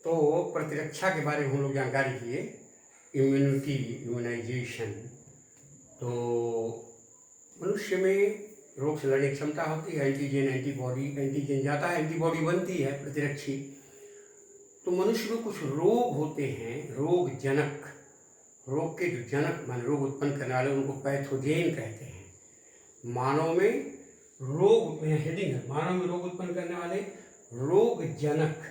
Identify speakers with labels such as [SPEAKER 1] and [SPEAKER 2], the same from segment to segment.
[SPEAKER 1] तो प्रतिरक्षा के बारे में हम लोग जानकारी किए, इम्यूनिटी, इम्यूनाइजेशन। तो मनुष्य में रोग से लड़ने की क्षमता होती है, एंटीजन एंटीबॉडी, एंटीजन जाता है, एंटीबॉडी बनती है प्रतिरक्षी। तो मनुष्य में कुछ रोग होते हैं, रोग जनक, रोग के जो जनक मान रोग उत्पन्न करने वाले उनको पैथोजेन कहते हैं। मानव में रोग, हेडिंग है, मानव में रोग उत्पन्न करने वाले रोग जनक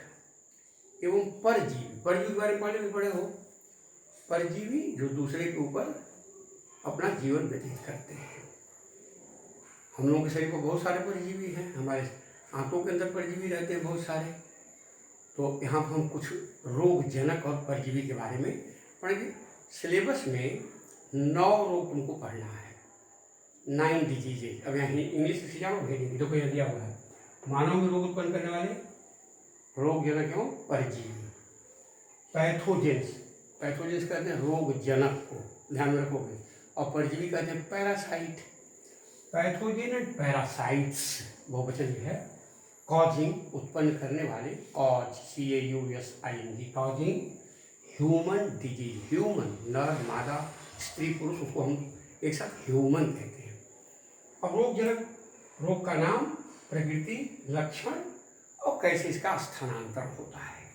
[SPEAKER 1] एवं परजीवी। परजीवी के बारे में पहले भी पढ़े हो, परजीवी जो दूसरे के ऊपर अपना जीवन व्यतीत करते हैं। हम लोगों के शरीर में बहुत सारे परजीवी हैं, हमारे आंतों के अंदर परजीवी रहते हैं बहुत सारे। तो यहाँ पर हम कुछ रोग जनक और परजीवी के बारे में पढ़ेंगे। सिलेबस में 9 रोग तुमको पढ़ना है, 9 डिजीजेज। अब यहाँ इंग्लिश से जाओ, भेजेंगे देखो यह दिया हुआ है, मानव में रोग उत्पन्न करने वाले रोग जनक एवं परजीवी। पैथोजेंस, पैथोजेंस कहते हैं रोग जनक को, ध्यान में रखोगे। और परजीवी कहते हैं पैरासाइट। पैथोजेन एंड पैरासाइट्स बहुवचन है। कॉजिंग, उत्पन्न करने वाले, cause, CAUSING, causing human disease. Human, नर मादा स्त्री पुरुष, उसको हम एक साथ ह्यूमन कहते हैं। अब रोग जनक, रोग का नाम, प्रकृति, लक्षण और कैसे इसका स्थानांतरण होता है।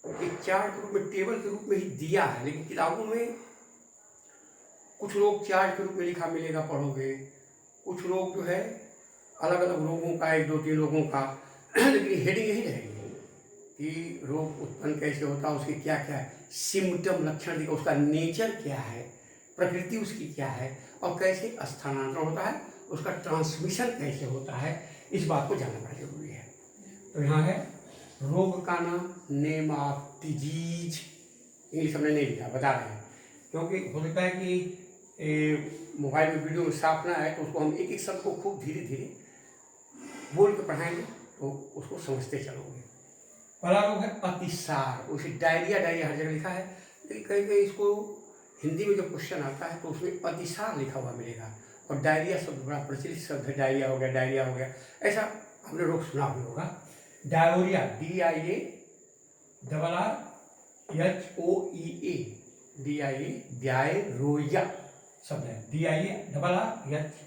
[SPEAKER 1] ये चार्ट के रूप में, टेबल के रूप में ही दिया है, लेकिन किताबों में कुछ रोग चार्ट के रूप में लिखा मिलेगा, पढ़ोगे। कुछ रोग जो है अलग अलग रोगों का, 1 2 3 रोगों का, लेकिन हेडिंग यही रहेगी कि रोग उत्पन्न कैसे होता है, उसके क्या क्या सिम्टम, लक्षण दिखा, उसका नेचर क्या है, प्रकृति उसकी क्या है और कैसे स्थानांतरण होता है, उसका ट्रांसमिशन कैसे होता है, इस बात को जानना बड़ा जरूरी है। तो यहाँ है रोग का नाम, नेम ऑफ डिजीज। इंग्लिश हमने नहीं लिखा, बता रहे हैं, क्योंकि हो सकता है कि मोबाइल में वीडियो में साफ ना आए, तो उसको हम एक एक शब्द को खूब धीरे धीरे बोल के पढ़ाएंगे तो उसको समझते चलोगे। पहला रोग है अतिसार। उसे डायरिया, डायरिया हर जगह लिखा है, लेकिन कहीं कहीं इसको हिंदी में जो क्वेश्चन आता है तो उसमें अतिसार लिखा हुआ मिलेगा। और डायरिया शब्द बड़ा प्रचलित शब्द है, डायरिया हो गया, डायरिया हो गया, ऐसा हमने रोग सुना भी होगा। डायोरिया, DIA HOEA, DIA, डायरोया शब्द है, DIA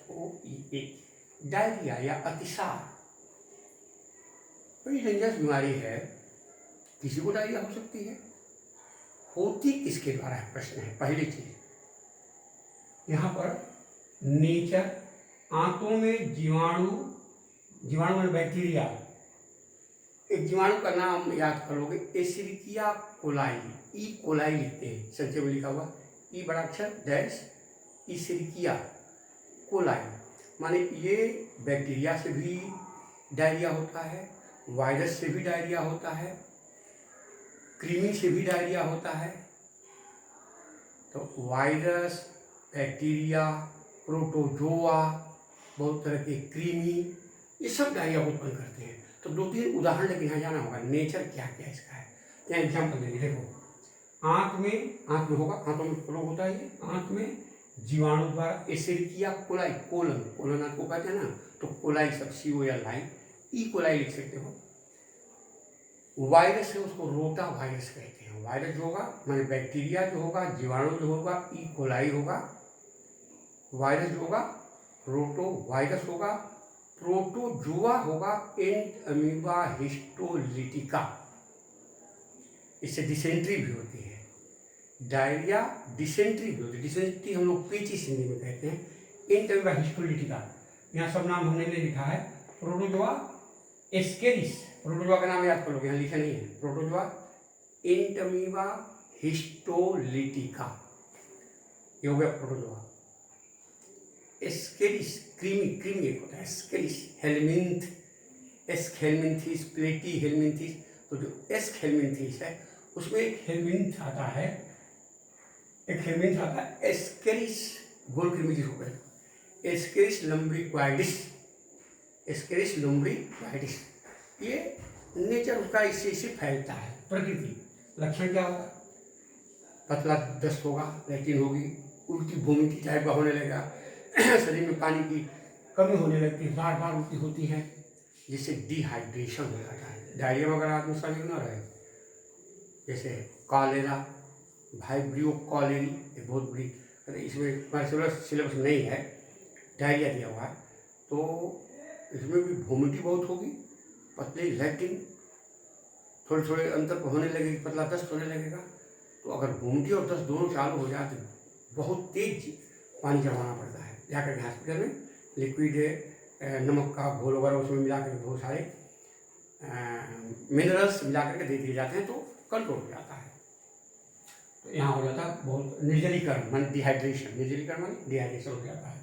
[SPEAKER 1] HOEA, डायरिया या अतिसार बड़ी डेंजरस बीमारी है। किसी को डायरिया हो सकती है, होती किसके द्वारा है, प्रश्न है। पहली चीज यहाँ पर नेचर, आंतों में जीवाणु, जीवाणु में बैक्टीरिया, एक जीवाणु का नाम याद कर लोगे, एसिरिकिया कोलाई, ई कोलाई लिखते हैं, संक्षेप में लिखा हुआ, ई बड़ा अक्षर डैश, एसिरिकिया कोलाई, माने ये बैक्टीरिया से भी डायरिया होता है, वायरस से भी डायरिया होता है, कृमि से भी डायरिया होता है। तो वायरस, बैक्टीरिया, प्रोटोजोआ, बहुत तरह के कृमि, ये सब डायरिया को उत्पन्न करते हैं। तो 2 3 उदाहरण लेकिन यहाँ जाना होगा, नेचर क्या क्या इसका है। क्या एग्जाम्पल देंगे, देखो आंत में होगा, आंतों में रोग होता है ये, आंत में जीवाणु द्वारा, एसिरिकिया कोलाई, कोलन, कोलन आपको कहते हैं ना, तो कोलाई सब COLI, ई कोलाई लिख सकते हो। वायरस है, उसको रोटा वायरस कहते हैं। वायरस जो होगा माने बैक्टीरिया जो होगा, जीवाणु जो होगा, ई कोलाई होगा। वायरस जो होगा रोटो वायरस होगा, प्रोटोजोआ होगा, एंट अमीबा हिस्टोलिटिका, इससे डिसेंट्री भी होती है। डायरिया, डिसेंट्री भी होती है, डिसेंट्री हम लोग पेचिश हिंदी में कहते हैं। एंट अमीबा हिस्टोलिटिका, यहाँ सब नाम हमने नहीं लिखा है। प्रोटोजोआ एस्केरिस, प्रोटोजोआ का नाम याद कर लोगे, यहाँ लिखा नहीं है। प्रोटोजोआ, एंट अमीबा हिस्टोलिटिका, ये हो गया प्रोटोजोआ। एस्केरिस, क्रीमी, क्रीमी एक होता है, एस्केरिस, हेलमिंथ, एस्केलमिंथिस, प्लेटी हेलमिंथिस, तो जो एस्केलमिंथिस है उसमें एक हेलमिंथ आता है, एस्केरिस गोल कृमि हो गए, एस्केरिस लम्ब्रिक्वाइडिस, एस्केरिस लम्ब्रिक्वाइडिस, ये नेचर उसका इससे फैलता है, प्रकृति। लक्षण क्या होगा, पतला दस्त होगा, लैट्रिन होगी, उल्टी वोमिटिंग टाइप का होने लगेगा, शरीर में पानी की कमी होने लगती है, बार बार उल्टी होती है, जिससे डिहाइड्रेशन हो जाता है। डायरिया वगैरह आदमी शरीर न रहे जैसे कॉलेरा, वाइब्रियो कॉलेरी, एक बहुत बड़ी, अरे इसमें हमारे सिलेबस नहीं है, डायरिया दिया हुआ है, तो इसमें भी वोमिटिंग बहुत होगी, पतली लैट्रिन, थोड़े थोड़े अंतर पर होने लगेगी, पतला दस्त होने लगेगा। तो अगर वोमिटिंग और दस्त दोनों चालू हो जाए तो बहुत तेज पानी चढ़वाना पड़ता है, जाकर के हॉस्पिटल में लिक्विड नमक का घोल वगैरह उसमें मिला करके बहुत सारे मिनरल्स मिला करके दे दिए जाते हैं, तो कंट्रोल हो जाता है। तो यहाँ हो जाता है बहुत निर्जलीकरण, मान डिहाइड्रेशन, निर्जलीकरण मान डिहाइड्रेशन हो जाता है।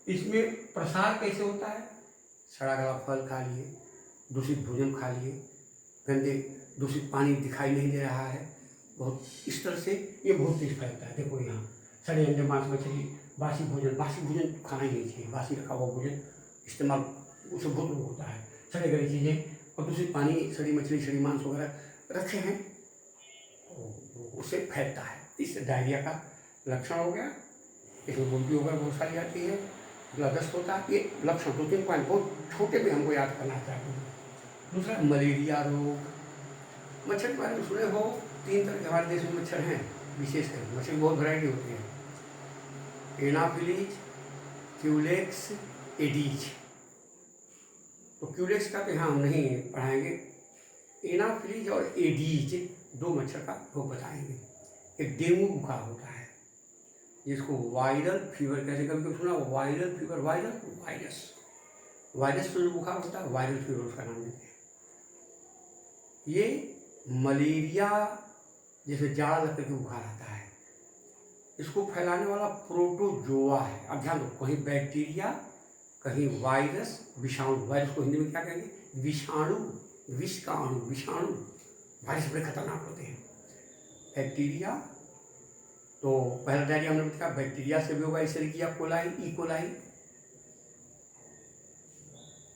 [SPEAKER 1] इसमें प्रसार कैसे होता है? सड़ा गला फल खा लिए, दूषित भोजन खा लिए, गंदे दूषित पानी दिखाई नहीं दे रहा है, बहुत इस तरह से ये बहुत तेज फैलता है। देखो यहाँ सड़े अंडे, मांस, मछली, बासी भोजन खाना ही नहीं चाहिए। बासी रखा हुआ भोजन इस्तेमाल उससे बहुत रोग होता है। सड़े गले चीज़ें और दूषित पानी, सड़ी मछली, सड़ी मांस वगैरह रखे हैं तो उससे फैलता है। इस डायरिया का लक्षण हो गया। इसमें उल्टी वगैरह बहुत सारी आती है, दस्त होता है। ये लक्षण 2-3 पॉइंट बहुत छोटे में हमको याद करना चाहिए। दूसरा मलेरिया रोग, मच्छर के बारे में सुने हो, 3 तरह के हमारे देश में मच्छर हैं, विशेषकर मच्छर की बहुत वैरायटी होती है, एनाफिलीज, क्यूलेक्स, एडीज। तो क्यूलेक्स का तो यहाँ हम नहीं पढ़ाएंगे, एनाफिलीज और एडीज 2 मच्छर का रोग बताएंगे। एक डेंगू बुखार होता है जिसको वायरल फीवर कहते, कभी सुना वायरल फीवर, वायरस से जो बुखार होता है वायरल फीवर उसका नाम देते हैं। ये मलेरिया जैसे जाड़ा लग करके बुखार आता है, इसको फैलाने वाला प्रोटोजोआ है। अब ध्यान दो, कहीं बैक्टीरिया, कहीं वायरस, विषाणु। वायरस को हिंदी में क्या कहेंगे? विषाणु, विष का अणु, विषाणु। वायरस बड़े खतरनाक होते हैं। बैक्टीरिया, तो पहला डायरिया हमने बताया बैक्टीरिया से भी होगा, एस्चेरिचिया कोलाई, ई कोलाई।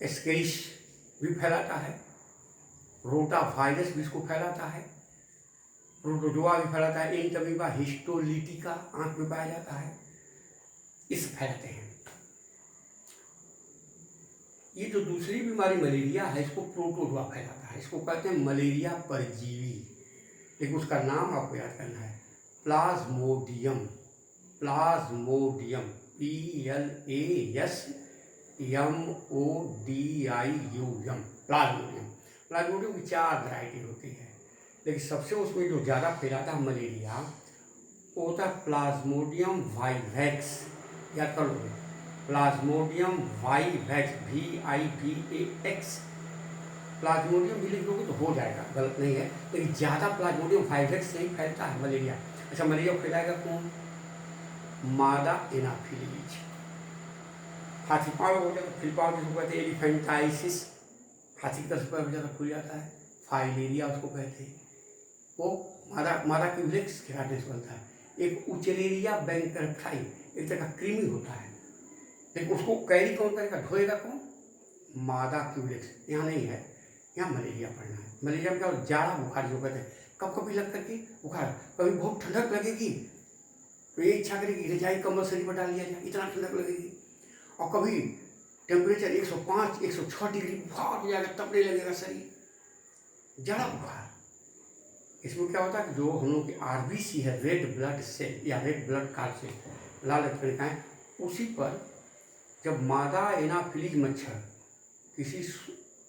[SPEAKER 1] एस्केरिश भी फैलाता है, रोटा वायरस भी इसको फैलाता है, प्रोटोजोआ भी फैलाता है, एंटमीबा हिस्टोलिटिका आंख में पाया जाता है, इस फैलाते हैं। ये जो दूसरी बीमारी मलेरिया है, इसको प्रोटोजोआ फैलाता है, इसको कहते हैं मलेरिया परजीवी। लेकिन उसका नाम आपको याद करना है, Plasmodium, Plasmodium, PLASMODIUM, Plasmodium. Plasmodium की 4 वैरायटी होती है, लेकिन सबसे उसमें जो ज़्यादा फैलाता है मलेरिया वो होता है प्लाज्मोडियम वाइवैक्स। याद कर लो, प्लाज्मोडियम वाइवैक्स, VIVAX। प्लाज्मोडियम भी लिख लोगे तो हो जाएगा, गलत नहीं है, लेकिन ज़्यादा प्लाज्मोडियम वाइवैक्स से ही फैलता है मलेरिया। अच्छा, मलेरिया फैलाएगा कौन? मादा एनाफिलीज। हाथी पाँव हो जाता है, फिर पाँव जिसको कहते हैं एलिफेंटाइसिस, हाथी का पैर हो जाता, फूल जाता है, फाइलेरिया उसको कहते हैं। वो मादा क्यूलेक्स के काटने से बनता है। एक उचलेरिया बैंकरथाई, एक तरह का कृमि होता है, लेकिन उसको कैरी कौन करेगा, ढोएगा कौन? मादा क्यूलेक्स। यहाँ नहीं है, यहाँ मलेरिया पढ़ना है। मलेरिया में क्या होता है? जाड़ा बुखार जो कहते हैं, कभी लग करके बुखार, कभी बहुत ठंडक लगेगी तो ये इच्छा करेगी रजाई कम्बल शरीर पर डाल लिया जाए, इतना ठंडक लगेगी। और कभी टेम्परेचर 105, 106 डिग्री बुखार हो जाएगा, तपने लगेगा शरीर, जाड़ा बुखार। इसमें क्या होता है कि जो हम लोग की RBC है, रेड ब्लड सेल या रेड ब्लड कार्ड सेल, लाल रक्तकणिकाएं, उसी पर जब मादा एनाफिलीज मच्छर किसी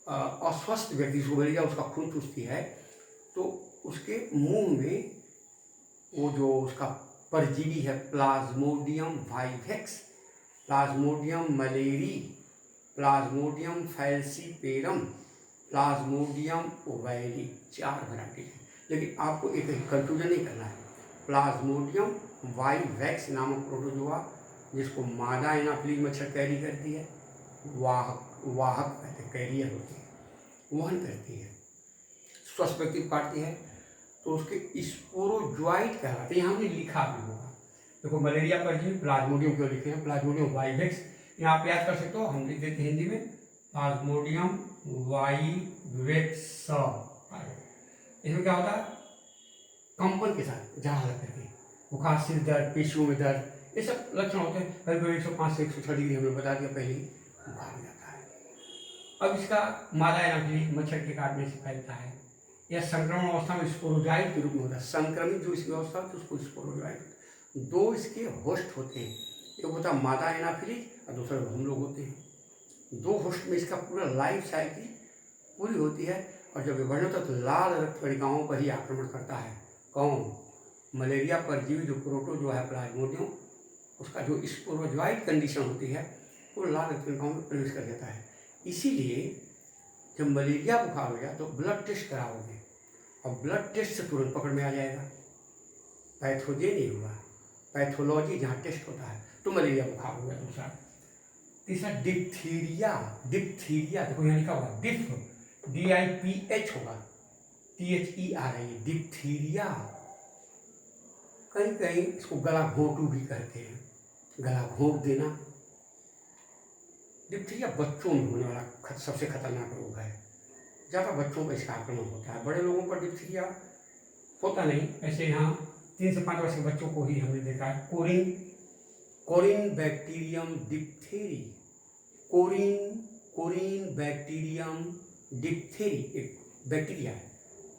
[SPEAKER 1] अस्वस्थ व्यक्ति को मलेरिया उसका खून चूसती है, तो उसके मुंह में वो जो उसका परजीवी है Plasmodium vivax, Plasmodium malariae, Plasmodium falciparum, Plasmodium ovale, 4 variety है। लेकिन आपको एक कंफ्यूजन नहीं करना है। प्लाज्मोडियम वाइवैक्स नामक प्रोटोजोआ जिसको मादा एनाफिलीज मच्छर कैरी करती है, वाहक कहते हैं, कैरियर होती है, वहन करती है, स्वस्थ व्यक्ति को काटती है, तो उसके स्पोरोजोइट कहलाते हैं। यहाँ हमने लिखा भी होगा, देखो मलेरिया परजीवी प्लाज्मोडियम क्यों लिखे हैं, प्लाज्मोडियम वाइवैक्स, यहाँ आप याद कर सकते हो, हम लिख देते हैं हिंदी में प्लाज्मोडियम वाइवैक्स। इसमें क्या होता है? कंपन के साथ झाड़ा लग करके बुखार, सिर दर्द, पेशियों में दर्द, ये सब लक्षण होते हैं। कभी कभी 105 से 106 डिग्री हमने बता दिया पहले ही, बुखार हो जाता है। अब इसका मादा एनाफिलीज मच्छर के काटने से फैलता है। या संक्रमण अवस्था में स्पोरोजाइट के रूप में होता है। संक्रमित जो इसकी अवस्था होती है उसको स्पोरोजाइट। दो इसके होस्ट होते हैं, एक होता है मादा एनाफिलिज और दूसरा हम लोग होते हैं। दो होस्ट में इसका पूरा लाइफ साइकिल पूरी होती है, और जब ये बढ़ होता है तो लाल रक्त कणिकाओं पर ही आक्रमण करता है। कौन? मलेरिया परजीवी जो प्रोटोजोआ है प्लाज्मोडियम, उसका जो स्पोरोजोइट कंडीशन होती है वो लाल रक्त कणिकाओं में प्रवेश कर जाता है। इसीलिए जब मलेरिया बुखार हो गया तो ब्लड टेस्ट कराओगे, और ब्लड टेस्ट से तुरंत पकड़ में आ जाएगा, पैथोजेन नहीं होगा, पैथोलॉजी जहाँ टेस्ट होता है तो मलेरिया बुखार हो गया। दूसरा तीसरा डिप्थीरिया। डिप्थीरिया देखो यहाँ लिखा होगा डिफ, DIPH होगा, THER है डिप्थीरिया। कहीं कहीं इसको गला घोंटू भी कहते हैं, गला घोंट देना। डिप्थीरिया बच्चों में होने वाला सबसे खतरनाक रोग है, ज़्यादा बच्चों पर इसका आक्रमण होता है, बड़े लोगों पर डिप्थीरिया होता नहीं। ऐसे यहाँ 3 से 5 वर्ष के बच्चों को ही हमने देखा है। कोरिन बैक्टीरियम डिप्थेरी, कोरिन बैक्टीरियम डिप्थेरी एक बैक्टीरिया है।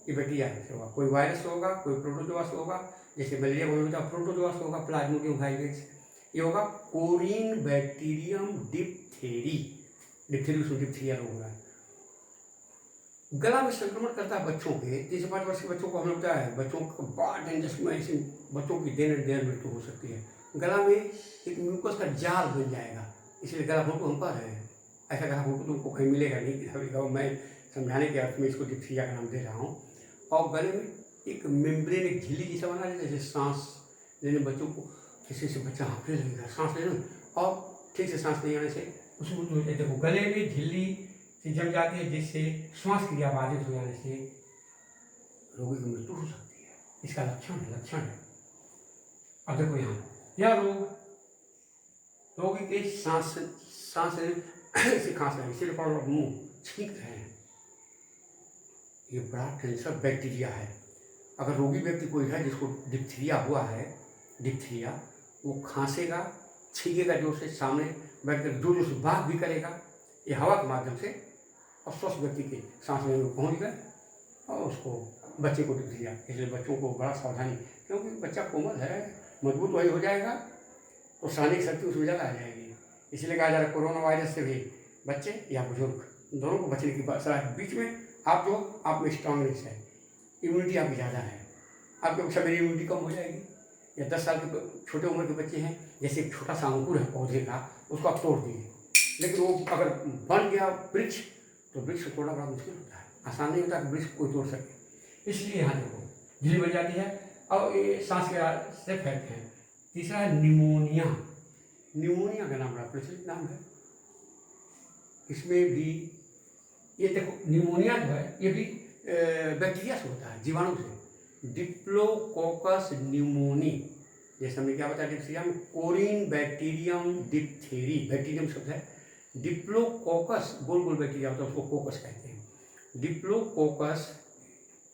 [SPEAKER 1] ये बैक्टीरिया से होगा, कोई वायरस से होगा, कोई प्रोटोजोआ से होगा, जैसे मलेरिया होता है प्रोटोजोआ से होगा, प्लाज्मोडियम वायरस। ये होगा कोरिन बैक्टीरियम डिप्थेरी। डिप्थेरी उसमें डिप्थीरिया रोग होगा। गला में संक्रमण करता है बच्चों के, 3 से 5 वर्ष के बच्चों को हमने बताया है, बच्चों को बड़ा डेंजरस में ऐसे बच्चों की देर मृत्यु हो सकती है। गला में एक म्यूकस का जाल बन जाएगा, इसलिए गला घोंटू हम पा रहे हैं। ऐसा गला घोंटू तुमको कहीं मिलेगा नहीं, मैं समझाने के अर्थ में इसको डिप्थीरिया का नाम दे रहा हूँ। और गले में एक मेम्ब्रेन, एक झिल्ली जैसा बना है, जैसे सांस लेने बच्चों को किसी से बच्चा हाँफने लगेगा सांस लेने, और ठीक से सांस नहीं आने से उसको देखो गले में झिल्ली से जम जाती है, जिससे श्वास क्रिया बाधित हो जाने से रोगी की मृत्यु हो सकती है। इसका लक्षण है। अब देखो यहाँ यह रोगी के सांस से खांस रहे हैं, सिर और मुंह छींक रहे हैं, ये बड़ा कैंसर बैक्टीरिया है। अगर रोगी व्यक्ति कोई है जिसको डिप्थीरिया हुआ है, डिप्थीरिया, वो खांसेगा, छींकेगा जोर से, सामने बैठकर जोर से बात भी करेगा, ये हवा के माध्यम से, और स्वस्थ व्यक्ति के सांस लेने में पहुँच गए और उसको बच्चे को डिप्थीरिया। इसलिए बच्चों को बड़ा सावधानी, क्योंकि बच्चा कोमल है, मजबूत वही हो जाएगा तो शारीरिक शक्ति उसमें ज़्यादा आ जाएगी। इसलिए कहा जा रहा है कोरोना वायरस से भी बच्चे या बुजुर्ग दोनों को बचने की सलाह। बीच में आप में स्ट्रांगनेस है, इम्यूनिटी आपकी ज़्यादा है, आपके सवेरे इम्यूनिटी कम हो जाएगी। या 10 साल के छोटे उम्र के बच्चे हैं, जैसे एक छोटा सा अंकुर है पौधे का, उसको आप तोड़ दिए, लेकिन वो अगर बन गया वृक्ष तो वृक्ष को तोड़ना बड़ा मुश्किल होता है, आसान नहीं होता कि वृक्ष कोई तोड़ सके। इसलिए यहाँ देखो झिल्ली बन जाती है और ये सांस के से फैलते हैं। तीसरा है निमोनिया। निमोनिया का नाम बड़ा प्रचलित नाम है। इसमें भी ये देखो निमोनिया जो है ये भी बैक्टीरिया से होता है, जीवाणु से। डिप्लोकोकस न्यूमोनी, जैसे हमने क्या बताया डिप्थीरिया में, कोरिन बैक्टीरियम डिप्थेरी, बैक्टीरियम शब्द है। डिप्लोकोकस गोल गोल बैक्टीरिया होता है, उसको कोकस कहते हैं। डिप्लोकोकस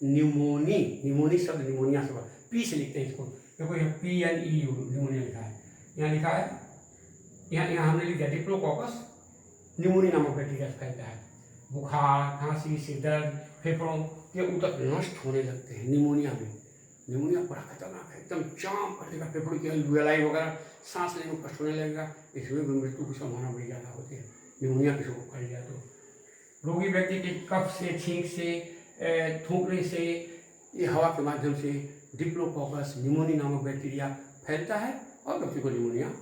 [SPEAKER 1] न्यूमोनी, निमोनी शब्द निमोनिया से पी से लिखते हैं इसको, देखो यहाँ PNEU निमोनिया लिखा है, यहाँ लिखा है, यहाँ हमने लिख दिया डिप्लोकोकस निमोनिया नामक बैक्टीरिया से फैलता है। बुखार, खांसी, सिर दर्द, फेफड़ों के ऊतक नष्ट होने लगते हैं निमोनिया में। निमोनिया बड़ा खतरनाक है, एकदम जाम कर देगा फेफड़ों की एल्वियोलाई वगैरह, सांस लेने में कष्ट होने लगेगा, इसमें भी मृत्यु की संभावना बड़ी ज़्यादा होती है निमोनिया किसी को कर लिया तो। रोगी व्यक्ति के कफ से, छींक से, थूकने से, ये हवा के माध्यम से डिप्लोकोकस निमोनी नामक बैक्टीरिया फैलता है और व्यक्ति को निमोनिया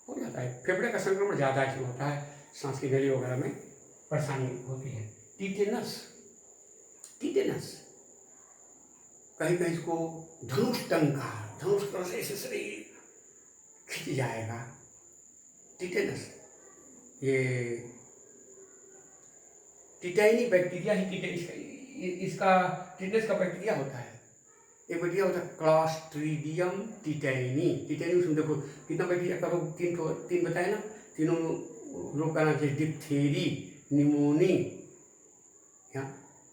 [SPEAKER 1] हो जाता है। फेफड़े का संक्रमण ज़्यादा इसमें होता है, सांस की नली वगैरह में परेशानी होती है। टीटेनस, कहीं कहीं इसको धनुष टंकार, धनुष तरह से ऐसे शरीर खिंच जाएगा, टीटेनस। ये टिटेनी बैक्टीरिया ही इसका टिटेनस का बैक्टीरिया होता है। एक बैक्टीरिया होता है क्लॉस्ट्रीडियम टिटेनी। टिटेनी उसमें देखो कितना बैक्टीरिया का, तीन बताए ना, तीनों रोग का नाम है diphtheria, pneumonia,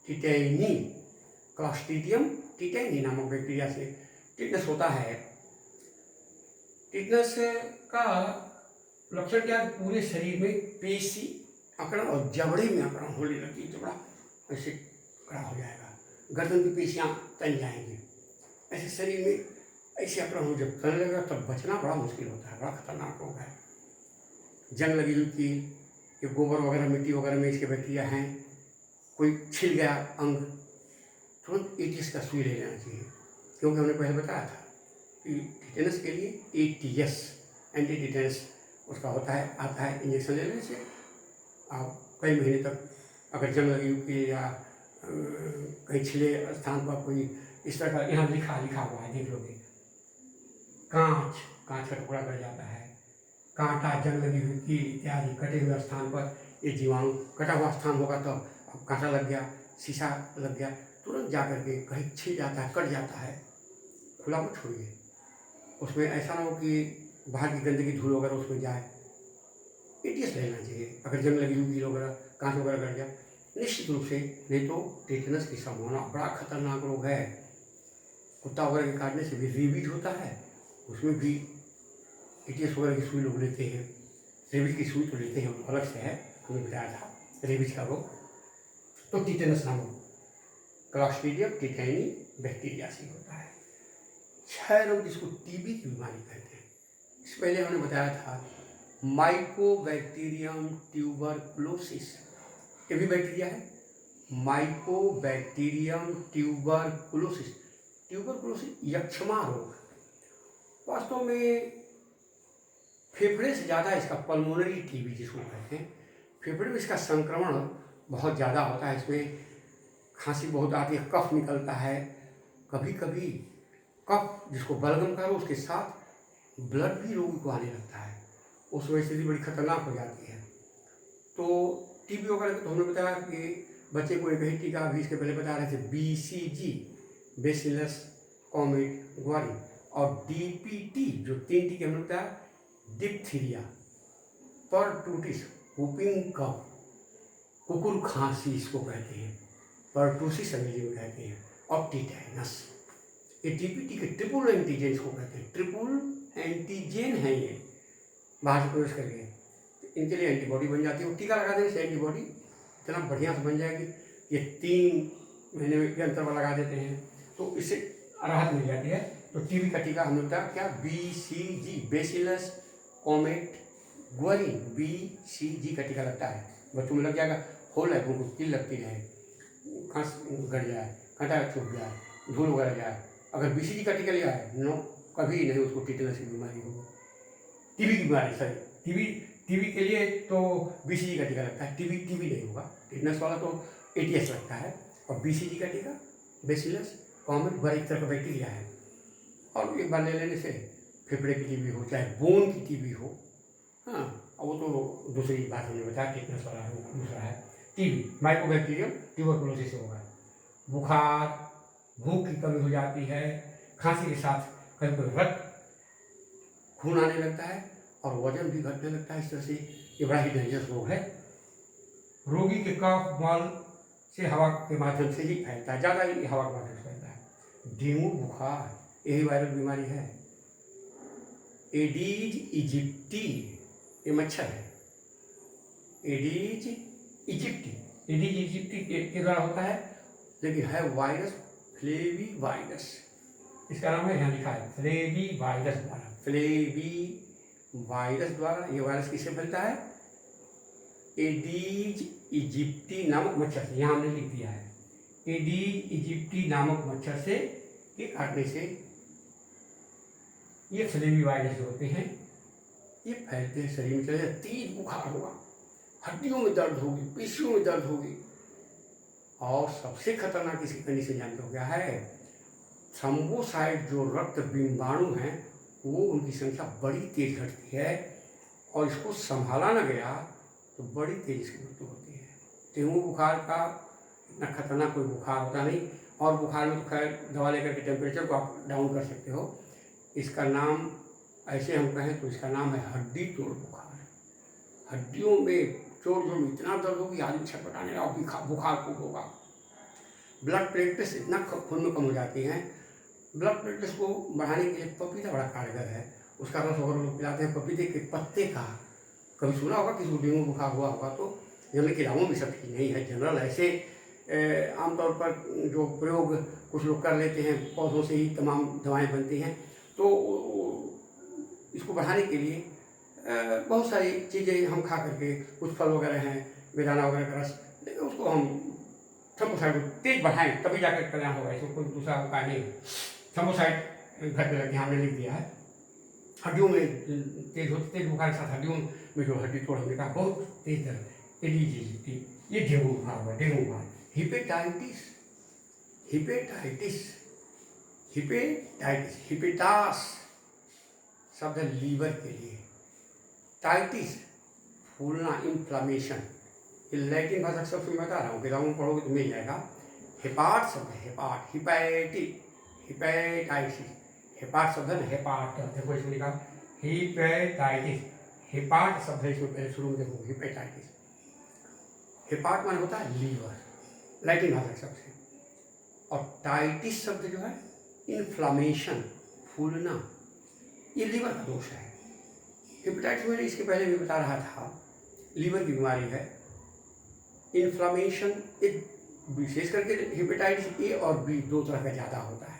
[SPEAKER 1] tetani, Clostridium tetani नामक बैक्टीरिया से टिटनेस होता है। टिटनेस का लक्षण क्या है? पूरे शरीर में पेशी अकड़न और जबड़े में अकड़न होने लगती है, जबड़ा ऐसे खड़ा हो जाएगा, गर्दन की पेशियाँ तन जाएंगी। ऐसे शरीर में ऐसे आक्रमण जब करने लगेगा तब बचना बड़ा मुश्किल होता है, बड़ा खतरनाक रोग है। जंग लगी हुई की, ये गोबर वगैरह मिट्टी वगैरह में इसके बैक्टीरिया हैं, कोई छिल गया अंग, तुरंत एटीएस का सुई ले लेना चाहिए। क्योंकि हमने पहले बताया था कि टिटेनस के लिए एटीएस एंटी टिटेनस उसका होता है, आता है। इंजेक्शन ले लेने से आप कई महीने तक, अगर जंग लगी हुई या कहीं छिले स्थान पर कोई इस तरह का, यहाँ लिखा हुआ है देख लोगे, कांच का टुकड़ा कर जाता है, कांटा, जंग लगी हुई कील इत्यादि कटे हुए स्थान पर ये जीवाणु, कटा हुआ स्थान होगा तो अब कांटा लग गया, शीशा लग गया, तुरंत जा करके कहीं छिल जाता है, कट जाता है, खुला मत छोड़िए। उसमें ऐसा ना हो कि बाहर की गंदगी धूल वगैरह उसमें जाए, एटीएस लेना चाहिए। अगर जंग लगी हुई कील वगैरह, कांच वगैरह कट गया, निश्चित रूप से, नहीं तो टेटनस की संभावना, बड़ा खतरनाक रोग है। कुत्ता वगैरह के काटने से भी रेबीज होता है, उसमें भी एटीएस वगैरह की सुई लोग लेते हैं। रेबीज की सुई तो लेते हैं, वो अलग से है, हमें बताया था रेबीज का रोग। तो टिटेनस नामक क्लॉस्ट्रीडियम टिटेनी बैक्टीरिया से होता है। 6 रोग जिसको टीबी की बीमारी कहते हैं। इससे पहले हमने बताया था माइकोबैक्टीरियम ट्यूबरकुलोसिस, ये भी बैक्टीरिया है, माइकोबैक्टीरियम ट्यूबरकुलोसिस। ट्यूबरकुलोसिस यक्षमा रोग, वास्तव में फेफड़े से ज़्यादा इसका पल्मोनरी टीबी जिसको कहते हैं, फेफड़े में इसका संक्रमण बहुत ज़्यादा होता है। इसमें खांसी बहुत आती है, कफ निकलता है, कभी कभी कफ जिसको बलगम करो उसके साथ ब्लड भी रोगी को आने लगता है, उस वजह से भी बड़ी खतरनाक हो जाती है। तो टीबी वगैरह तो हमने बताया कि बच्चे को एक ही टीका अभी इसके पहले बता रहे थे, BCG बेसिलस कॉमेट ग्वारी, और DPT जो 3 टीके हमने बताया, डिप्थीरिया, परटूसिस whooping कफ, कुकुर खांसी इसको कहते हैं, परटूसिस अंग्रेजी में कहते हैं, और टिटेनस। ये DPT के ट्रिपल एंटीजन इसको कहते हैं, ट्रिपल एंटीजन है ये, बाहर से प्रवेश करके इनके लिए एंटीबॉडी बन जाती है। वो टीका लगा देने से एंटीबॉडी इतना बढ़िया से बन जाएगी, ये 3 महीने में के अंतर में लगा देते हैं, तो इससे राहत मिल जाती है। तो टीबी का टीका हमने बताया क्या, BCG bacillus comet Gwari, BCG का टीका लगता है। बच्चों में लग जाएगा, होल है, उनको कील लगती रहे, खांस गड़ जाए, कांटा चुभ जाए, धूल वगैरह जाए, अगर BCG का टीका लिया है, नो, कभी नहीं उसको टिटेनस की बीमारी होगी। टीबी की बीमारी, सॉरी, टीबी के लिए तो BCG का टीका लगता है, टीबी नहीं होगा। टिटेनस वाला तो ATS लगता है, और BCG का टीका बेसिलस कॉमेट ग्वारी एक तरह का बैक्टीरिया है, और एक बार ले लेने से फेफड़े की टीबी हो, चाहे बोन की टीबी हो, हाँ, और वो तो दूसरी बात हमने बताया, टिटेनस वाला दूसरा है। टीबी माइकोबैक्टीरियम ट्यूबरकुलोसिस से होगा। बुखार, भूख की कमी हो जाती है, खांसी के साथ कभी कभी रक्त खून आने लगता है, और वजन भी घटने लगता है। इस तरह से ये बड़ा ही डेंजरस रोग है। रोगी के कफ मल से हवा के माध्यम से ही फैलता है, ज़्यादा ही हवा के माध्यम से फैलता है। डेंगू बुखार, यही वायरल बीमारी है। एडीज इजिप्टी, ये मच्छर है, एडीज इजिप्टी के द्वारा होता है, लेकिन है वायरस फ्लेवी वायरस, इसका नाम है यहाँ लिखा है, फ्लेवी वायरस द्वारा, फ्लेवी वायरस द्वारा ये वायरस किससे फैलता है, एडीज इजिप्टी नामक मच्छर से। यहाँ हमने लिख दिया है, एडीज इजिप्टी नामक मच्छर से ये काटने से ये फ्लेवी वायरस जो होते हैं ये फैलते हैं शरीर में, चले तेज बुखार होगा, हड्डियों में दर्द होगी, पेशियों में दर्द होगी, और सबसे खतरनाक इसकी कंडीशन जानते हो क्या है, थ्रोम्बोसाइट जो रक्त बिंबाणु हैं वो उनकी संख्या बड़ी तेज घटती है, और इसको संभाला ना गया तो बड़ी तेज इसकी मृत्यु होती है। डेंगू बुखार का इतना खतरनाक कोई बुखार होता नहीं, और बुखार में तो खैर दवा लेकर के टेम्परेचर को आप डाउन कर सकते हो। इसका नाम ऐसे हम कहें तो इसका नाम है हड्डी तोड़ बुखार। हड्डियों में चोट जो इतना दर्द होगी, आदमी छटपटाने और बुखार खूब होगा। ब्लड प्लेटलेट्स इतना खून में कम हो जाती हैं, ब्लड प्लेटलेट्स को बढ़ाने के लिए पपीता बड़ा कारगर है, उसका रस वगैरह लोग पिलाते हैं। पपीते के पत्ते का कभी सुना होगा, किसी को डेंगू बुखार हुआ होगा तो, जनरल की दवाओं में सब ठीक नहीं है, जनरल ऐसे आमतौर पर जो प्रयोग कुछ लोग कर लेते हैं, पौधों से ही तमाम दवाएं बनती हैं, तो इसको बढ़ाने के लिए बहुत सारी चीज़ें हम खा करके, कुछ फल वगैरह हैं, बेदाना वगैरह का रस, लेकिन उसको हम थ्रोम्बोसाइट को तेज बढ़ाएं तभी जाकर कल्याण होगा, इसको कोई दूसरा उपाय नहीं। थ्रोम्बोसाइट घर पे लगे हमने लिख दिया है। हड्डियों में तेज बुखार के साथ हड्डियों में जो हड्डी तोड़ हमने कहा बहुत तेज दर्द, एडिजिटी, ये डेंगू बुखार हुआ, डेंगू बुखार। हिपेटाइटिस, हिपेटास शब्द है लीवर के लिए। टाइटिस फूलना, इन्फ्लामेशन, ये लैटिन भाषा शब्द मैं बता रहा हूँ, किताबों में पढ़ोगे तो मिल जाएगा। हेपाट शब्द है, हेपाट, हिपैटाइटिस, हेपाट शब्द है, हेपाट, देखो इसमें लिखा हिपैटाइटिस, हेपाट शब्द है, इसमें पहले शुरू में देखो हिपैटाइटिस। हेपाट मान होता है लीवर, लैटिन भाषा शब्द है। और टाइटिस शब्द जो है इन्फ्लामेशन, फूलना, ये लीवर का दोष है। हेपेटाइटिस मैंने इसके पहले भी बता रहा था, लीवर की बीमारी है। इन्फ्लामेशन एक विशेष करके हेपेटाइटिस ए और बी दो तरह का ज़्यादा होता है।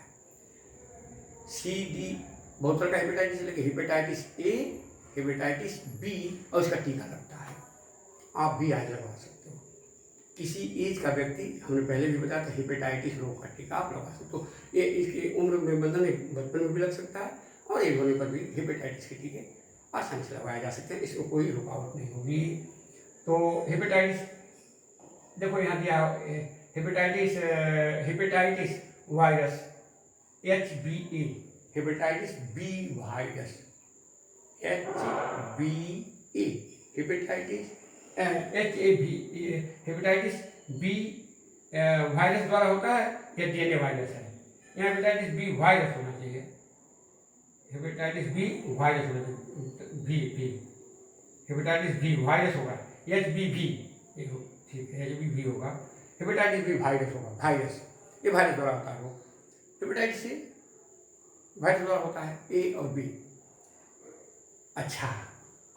[SPEAKER 1] सी डी बहुत तरह का हेपेटाइटिस है, लेकिन हेपेटाइटिस ए, हेपेटाइटिस बी और इसका टीका लगता है। आप भी आज लगवा सकते हो। किसी एज का व्यक्ति, हमने पहले भी बताया था, हेपेटाइटिस रोग का टीका आप लगवा सकते हो। ये इसकी उम्र में बंधन बचपन में भी लग सकता है और एज होने पर भी हेपेटाइटिस के टीके आसानी से लगाए जा सकते हैं, इसमें कोई रुकावट नहीं होगी। तो हेपेटाइटिस देखो यहाँ दिया, hepatitis virus HBA, hepatitis B virus HBA, hepatitis hepatitis B virus द्वारा होता है या DNA वायरस है। यहाँ हेपेटाइटिस बी वायरस होना चाहिए, हेपेटाइटिस बी वायरस होना चाहिए, हेपेटाइटिस बी वायरस होगा, HBV, ठीक है, HBV होगा, हेपेटाइटिस बी वायरस होगा, वायरस, ये वायरस द्वारा होता है वो। हेपेटाइटिस से वायरस द्वारा होता है ए और बी। अच्छा,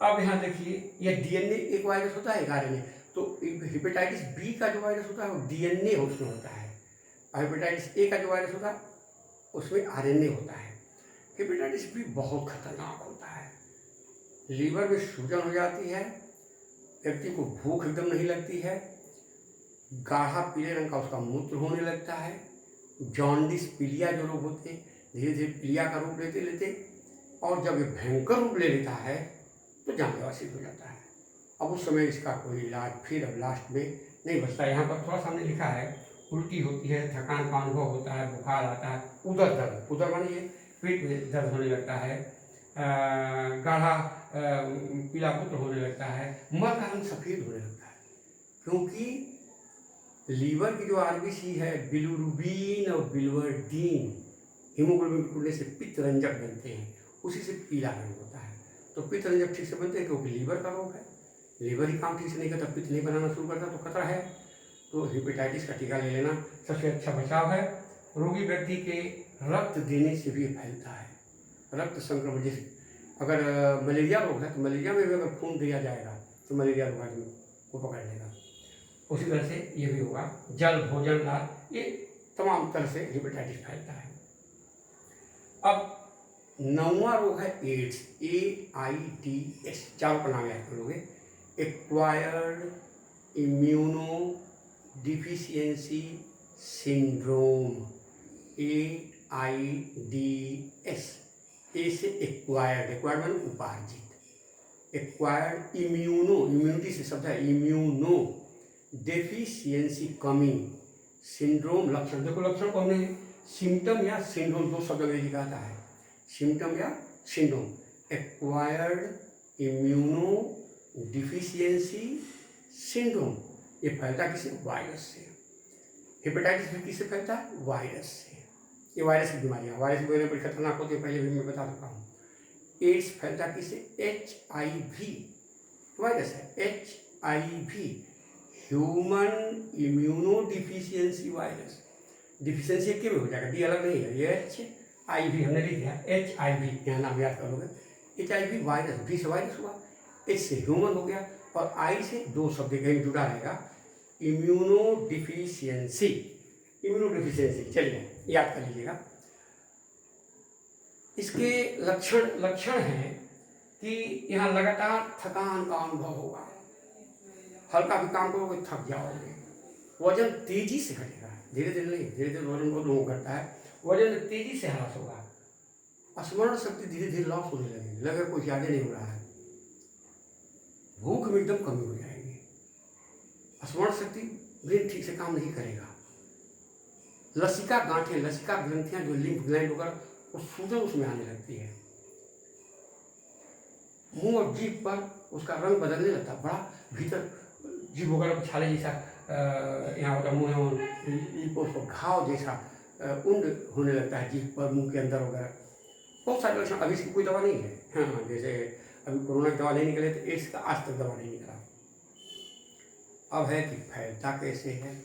[SPEAKER 1] अब यहाँ देखिए, यह DNA एक वायरस होता है, एक RNA। तो हेपेटाइटिस बी का जो वायरस होता है वो DNA उसमें होता है, और हेपेटाइटिस ए का जो वायरस होता है उसमें RNA होता है। हेपेटाइटिस बी बहुत खतरनाक होता है, लीवर में सूजन हो जाती है, व्यक्ति को भूख एकदम नहीं लगती है, गाढ़ा पीले रंग का उसका मूत्र होने लगता है, जॉन्डिस, पीलिया जो रोग होते हैं धीरे धीरे पीलिया का रूप लेते और जब ये भयंकर रूप ले लेता है तो जानलेवा सिद्ध हो जाता है। अब उस समय इसका कोई इलाज फिर अब लास्ट में नहीं बचता। यहाँ पर थोड़ा सामने लिखा है, उल्टी होती है, थकान का अनुभव होता है, बुखार आता है, उदर दर्द, उदर मानिए पेट में दर्द होने लगता है, गाढ़ा पीला मूत्र होने लगता है, मल का रंग सफ़ेद होने लगता है, क्योंकि लीवर की जो RBC है बिलिरुबिन और बिलिवर्डिन हीमोग्लोबिन टूटने से पित्त रंजक बनते हैं, उसी से पीला रंग होता है। तो पित्त रंजक ठीक से बनते हैं क्योंकि लीवर का रोग है, लीवर ही काम ठीक से नहीं करता, पित्त नहीं बनाना शुरू करता तो खतरा है। तो हेपेटाइटिस का टीका ले लेना सबसे अच्छा बचाव है। रोगी व्यक्ति के रक्त देने से भी फैलता है, रक्त संक्रमण। जैसे अगर मलेरिया रोग है तो मलेरिया में भी अगर खून दिया जाएगा तो मलेरिया रोग आदमी को पकड़ लेगा, उसी तरह से ये भी होगा। जल, भोजन, लाल, ये तमाम तरह से हेपेटाइटिस फैलता है। अब 9वां रोग है एड्स, AIDS, चारों का नाम याद कर लोगे। Acquired immuno deficiency syndrome, AIDS, ए से एक्वायर्ड माने उपार्जित, एक्वायर्ड इम्यूनिटी से शब्द है, इम्यूनो डेफिशिएंसी कमी, सिंड्रोम लक्षण। देखो लक्षण कौन है, सिम्टम या सिंड्रोम, दो शब्द अंग्रेजी का आता है, सिम्टम या syndrome. Acquired immuno deficiency syndrome, ये फैलता किससे, वायरस से। हेपेटाइटिस भी किससे फैलता है, वायरस से। ये वायरस की बीमारियाँ, वायरस की बीमारियाँ बड़ी खतरनाक होती है, पहले भी मैं बता चुका हूँ। एड्स फैलता किससे, HIV वायरस है, HIV human immuno deficiency virus. Deficiency के में हो जाएगा, डी अलग नहीं है, ये HIV हमने लिख दिया, HIV, यहाँ नाम याद करोगे। HIV वायरस, बी से वायरस हुआ, H से ह्यूमन हो गया और I से दो शब्द कहीं जुड़ा रहेगा, इम्यूनोडिफिशियंसी। इम्यूनोडिफिशियंसी चलिए याद कर लीजिएगा। इसके लक्षण हैं कि यहाँ लगातार थकान का अनुभव होगा, हल्का भी काम करोगे थक जाओगे, वजन तेजी से घटेगा, धीरे धीरे नहीं, धीरे धीरे वजन बहुत लोगों को घटता है, वजन तेजी से ह्रास होगा, स्मरण शक्ति धीरे धीरे लॉस होने लगेगी, लगे कुछ ज्यादा नहीं हो रहा है, भूख में एकदम कमी हो जाएगी, स्मरण शक्ति ब्रेन ठीक से काम नहीं करेगा, लसिका गांठें, लसिका ग्रंथियां जो लिम्फ ग्लैंड वगैरह वो सूजन उसमें आने लगती है, मुंह और जीभ पर उसका रंग बदलने लगता है, बड़ा भीतर जीभ वगैरह छाले जैसा यहाँ होता मुँह उसको घाव जैसा उंड होने लगता है जीभ पर, मुंह के अंदर वगैरह, बहुत सारे लक्षण। अभी इसकी कोई दवा नहीं है, हाँ जैसे अभी कोरोना की दवा नहीं निकले तो एड्स का आज तक दवा नहीं निकला। अब है कि फैलता कैसे है,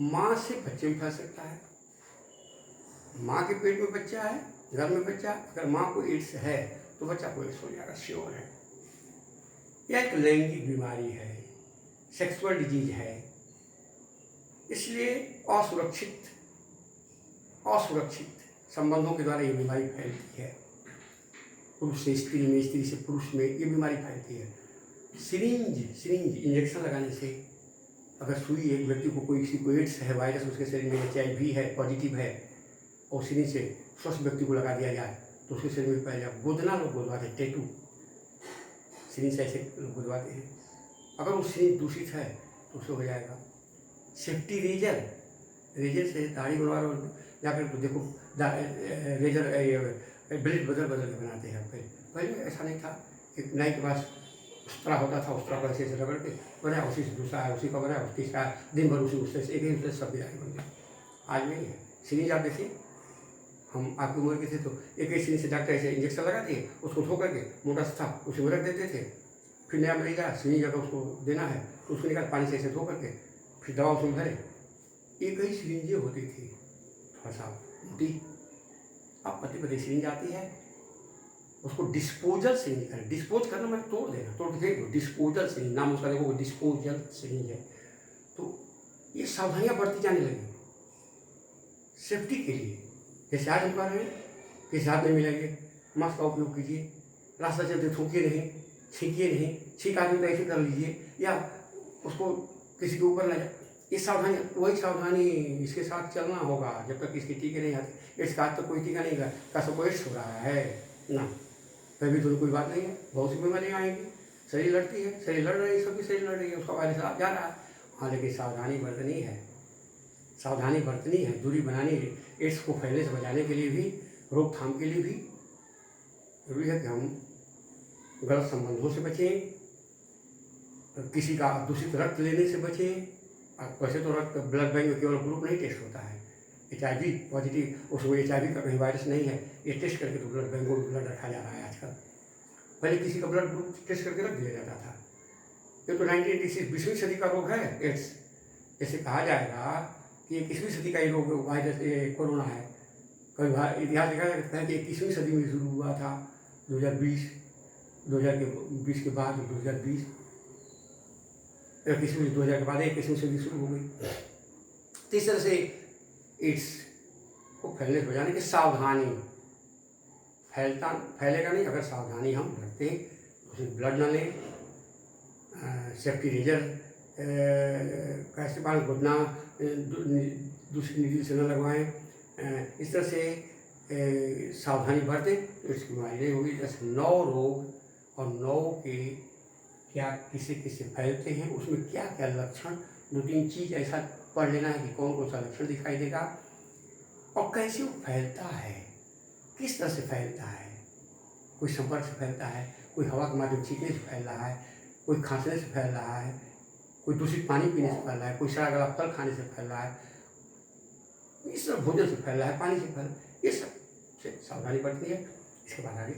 [SPEAKER 1] माँ से बच्चे में फैल सकता है, माँ के पेट में बच्चा है, घर में बच्चा, अगर माँ को एड्स है तो बच्चा को एड्स हो जाएगा, श्योर है। यह एक लैंगिक बीमारी है, सेक्सुअल डिजीज है, इसलिए असुरक्षित संबंधों के द्वारा ये बीमारी फैलती है, पुरुष से स्त्री में, स्त्री से पुरुष में ये बीमारी फैलती है। सिरिंज इंजेक्शन लगाने से, अगर सुई एक व्यक्ति को किसी को एड्स है, वायरस उसके शरीर में HIV है, पॉजिटिव है, और सिरिंज से स्वस्थ व्यक्ति को लगा दिया जाए तो उसके शरीर में फैल जाए। गोदना लोग गोदवाते हैं, टैटू सिरिंज से ऐसे लोग गोदवाते हैं, अगर वो सिरिंज दूषित है तो उससे हो जाएगा। सेफ्टी रेजर से दाढ़ी बनवा रहे हो जाकर तो देखो रेजर ब्लेड बदल के बनाते हैं। पहले ऐसा नहीं था, एक नाई के पास उस्तरा होता था, उस्तरा पर ऐसे रगड़ के बनाया, उसी से दूसरा है, उसी का बनाया, तीसरा दिन भर उसी उससे एक ही सब दाढ़ी बन गई। आज नहीं है। सिरिंज आप देखिए, हम आपकी उम्र के थे तो एक ही सिरिंज से डॉक्टर ऐसे इंजेक्शन लगा दिए, उसको धो करके मोटा सा था उसी में रख देते थे, फिर नया मरीज आया, सिरिंज अगर उसको देना है तो उसको निकाल पानी से ऐसे धो करके फिर दवा उसमें भरे। एक ही सिरिंजें होती थी, थोड़ा सा मोटी, अब पतली सिरिंज आती है, उसको डिस्पोजल सिरिंज करें। डिस्पोज करना मतलब तोड़ देना, तोड़ के फेंक दो, डिस्पोजल सिरिंज नाम उसका देखो, डिस्पोजल सिरिंज है। तो ये सावधानियाँ बढ़ती जाने लगी सेफ्टी के लिए। जैसे आज हम कह रहे हैं कि हाथ नहीं मिलेंगे, मास्क का उपयोग कीजिए, रास्ता चलते थूकिए नहीं, छींकिए नहीं, छींक आदमी तो ऐसे कर लीजिए, या उसको किसी के ऊपर न जाए। ये सावधानी, वही सावधानी इसके साथ चलना होगा जब तक इसके टीके नहीं आते। इसका आज तक कोई टीका नहीं का सबको एड्स हो रहा है ना, फिर भी तो कोई बात नहीं है, बहुत सी बीमारियाँ आएंगी, शरीर लड़ती है, शरीर लड़ रही है, सबकी शरीर लड़ रही है, उसका वायरस जा रहा है। हाँ, लेकिन सावधानी बरतनी है, सावधानी बरतनी है, दूरी बनानी है। एड्स को फैलने से बचाने के लिए भी, रोकथाम के लिए भी जरूरी है कि हम गलत संबंधों से बचें, किसी का दूषित रक्त लेने से बचें। वैसे तो रक्त ब्लड बैंक में केवल ग्रुप नहीं टेस्ट होता है, HIV पॉजिटिव, उसमें HIV का कहीं वायरस नहीं है, ये टेस्ट करके तो ब्लड बैंक में ब्लड रखा जा रहा है आजकल। पहले किसी का ब्लड ग्रुप टेस्ट करके रख दिया जाता था। ये तो 1986 20वीं सदी का रोग है एड्स। जैसे कहा जाएगा कि 21वीं सदी का ये रोग वायरस कोरोना है, कभी इतिहास देखा जाता है कि 21वीं सदी में शुरू हुआ था, 2020 के बाद 2020 2000 के बाद 21वीं सदी शुरू हो गई। तो इस तरह से एड्स को फैलने से बचाने की सावधानी, फैलेगा नहीं अगर सावधानी हम बरतें, उसमें ब्लड न लें, सेफ्टी रेजर का इस्तेमाल, घुटना दूसरी नीडल से न लगवाएं, इस तरह से सावधानी बरतें तो इसकी बीमारी नहीं होगी। जैसे 9 रोग और 9 के क्या किसे किसे फैलते हैं, उसमें क्या क्या लक्षण, 2-3 चीज़ ऐसा पढ़ लेना है कि कौन कौन सा लक्षण दिखाई देगा और कैसे वो फैलता है, किस तरह से फैलता है। कोई संपर्क से फैलता है, कोई हवा के माध्यम छींकने से फैल रहा है, कोई खांसने से फैल रहा है, कोई दूषित पानी पीने से फैल रहा है, कोई सड़ा गला फल खाने से फैल रहा है, इस सब भोजन से फैल रहा है, पानी से फैल, ये सब से सावधानी बरतनी है। इसके बाद आगे